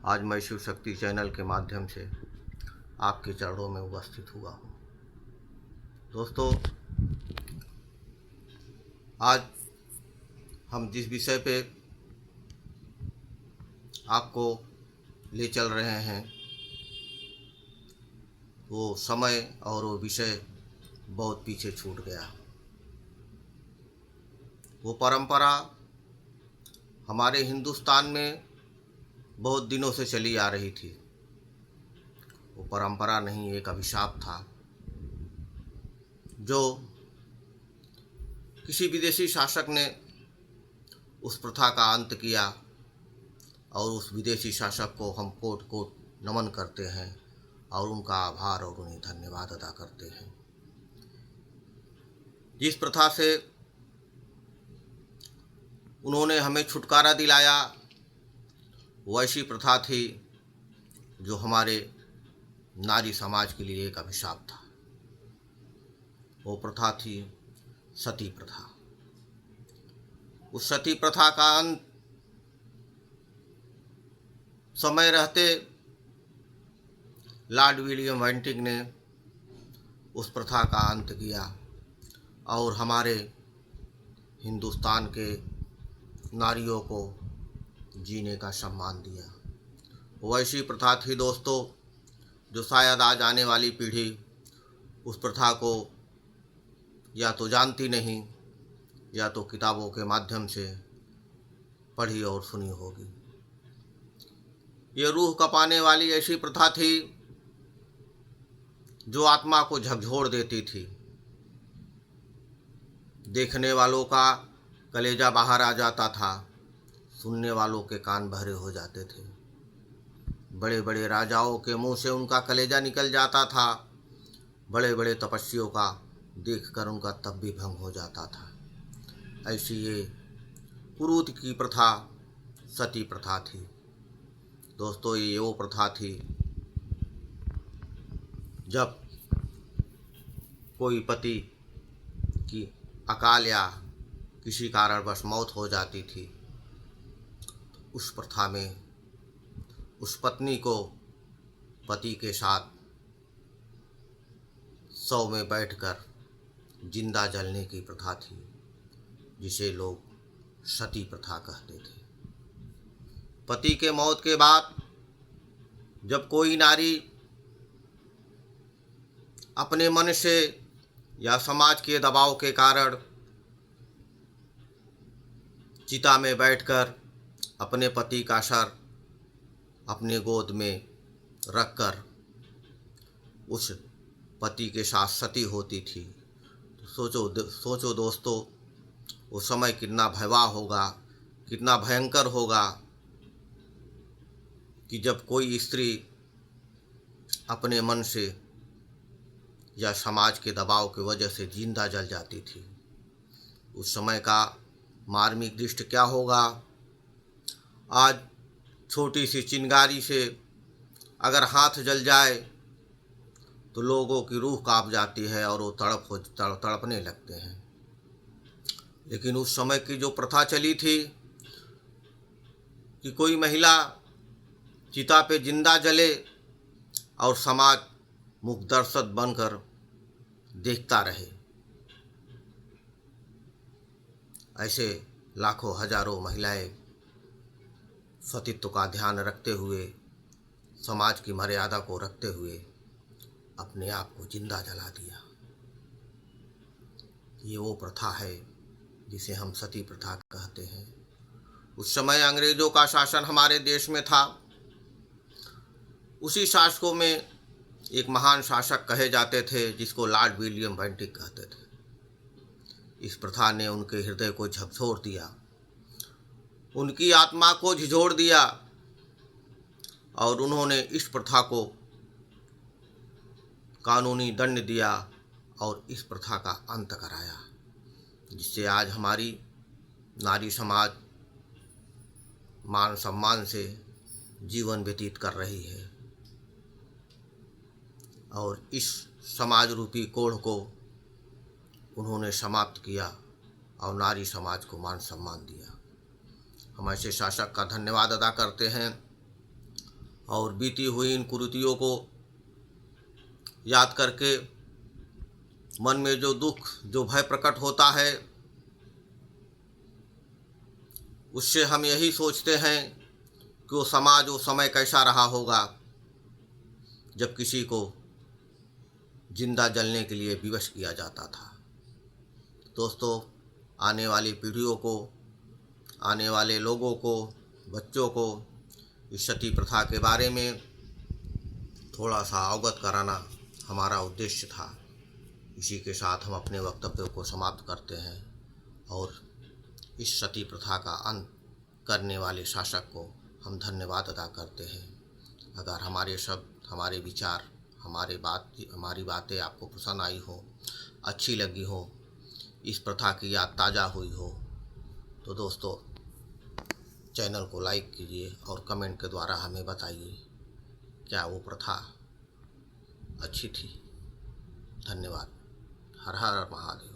आज मैं शिव शक्ति चैनल के माध्यम से आपके चरणों में उपस्थित हुआ हूँ। दोस्तों, आज हम जिस विषय पे आपको ले चल रहे हैं वो समय और वो विषय बहुत पीछे छूट गया। वो परंपरा हमारे हिंदुस्तान में बहुत दिनों से चली आ रही थी। वो परंपरा नहीं, एक अभिशाप था जो किसी विदेशी शासक ने उस प्रथा का अंत किया और उस विदेशी शासक को हम कोट कोट नमन करते हैं और उनका आभार और उन्हें धन्यवाद अदा करते हैं। जिस प्रथा से उन्होंने हमें छुटकारा दिलाया वो ऐसी प्रथा थी जो हमारे नारी समाज के लिए एक अभिशाप था। वो प्रथा थी सती प्रथा। उस सती प्रथा का अंत समय रहते लॉर्ड विलियम बेंटिक ने उस प्रथा का अंत किया और हमारे हिंदुस्तान के नारियों को जीने का सम्मान दिया। वो ऐसी प्रथा थी दोस्तों जो शायद आज आने वाली पीढ़ी उस प्रथा को या तो जानती नहीं या तो किताबों के माध्यम से पढ़ी और सुनी होगी। ये रूह कपाने वाली ऐसी प्रथा थी जो आत्मा को झकझोर देती थी। देखने वालों का कलेजा बाहर आ जाता था, सुनने वालों के कान बहरे हो जाते थे। बड़े बड़े राजाओं के मुंह से उनका कलेजा निकल जाता था। बड़े बड़े तपस्वियों का देखकर उनका तब भी भंग हो जाता था। ऐसी ये कुरूति की प्रथा सती प्रथा थी। दोस्तों, ये वो प्रथा थी जब कोई पति की अकाल या किसी कारणवश मौत हो जाती थी, उस प्रथा में उस पत्नी को पति के साथ शव में बैठकर जिंदा जलने की प्रथा थी, जिसे लोग सती प्रथा कहते थे। पति के मौत के बाद जब कोई नारी अपने मन से या समाज के दबाव के कारण चिता में बैठकर अपने पति का सर अपने गोद में रखकर उस पति के साथ सती होती थी, तो सोचो दोस्तों, वो समय कितना भयावह होगा, कितना भयंकर होगा कि जब कोई स्त्री अपने मन से या समाज के दबाव की वजह से जिंदा जल जाती थी। उस समय का मार्मिक दृष्टि क्या होगा। आज छोटी सी चिंगारी से अगर हाथ जल जाए तो लोगों की रूह कांप जाती है और वो तड़पने लगते हैं। लेकिन उस समय की जो प्रथा चली थी कि कोई महिला चिता पे जिंदा जले और समाज मुखदर्शक बनकर देखता रहे, ऐसे लाखों हजारों महिलाएं सतीत्व का ध्यान रखते हुए, समाज की मर्यादा को रखते हुए अपने आप को जिंदा जला दिया। ये वो प्रथा है जिसे हम सती प्रथा कहते हैं। उस समय अंग्रेजों का शासन हमारे देश में था। उसी शासकों में एक महान शासक कहे जाते थे जिसको लॉर्ड विलियम बेंटिक कहते थे। इस प्रथा ने उनके हृदय को झकझोर दिया, उनकी आत्मा को झिझोड़ दिया और उन्होंने इस प्रथा को कानूनी दंड दिया और इस प्रथा का अंत कराया, जिससे आज हमारी नारी समाज मान सम्मान से जीवन व्यतीत कर रही है और इस समाज रूपी कोढ़ को उन्होंने समाप्त किया और नारी समाज को मान सम्मान दिया। हम ऐसे शासक का धन्यवाद अदा करते हैं और बीती हुई इन कुरीतियों को याद करके मन में जो दुख, जो भय प्रकट होता है, उससे हम यही सोचते हैं कि वो समाज, वो समय कैसा रहा होगा जब किसी को जिंदा जलने के लिए विवश किया जाता था। दोस्तों, आने वाली पीढ़ियों को, आने वाले लोगों को, बच्चों को इस सती प्रथा के बारे में थोड़ा सा अवगत कराना हमारा उद्देश्य था। इसी के साथ हम अपने वक्तव्य को समाप्त करते हैं और इस सती प्रथा का अंत करने वाले शासक को हम धन्यवाद अदा करते हैं। अगर हमारे शब्द, हमारे विचार, हमारी बातें आपको पसंद आई हो, अच्छी लगी हो, इस प्रथा की याद ताज़ा हुई हो, तो दोस्तों चैनल को लाइक कीजिए और कमेंट के द्वारा हमें बताइए क्या वो प्रथा अच्छी थी। धन्यवाद। हर हर महादेव।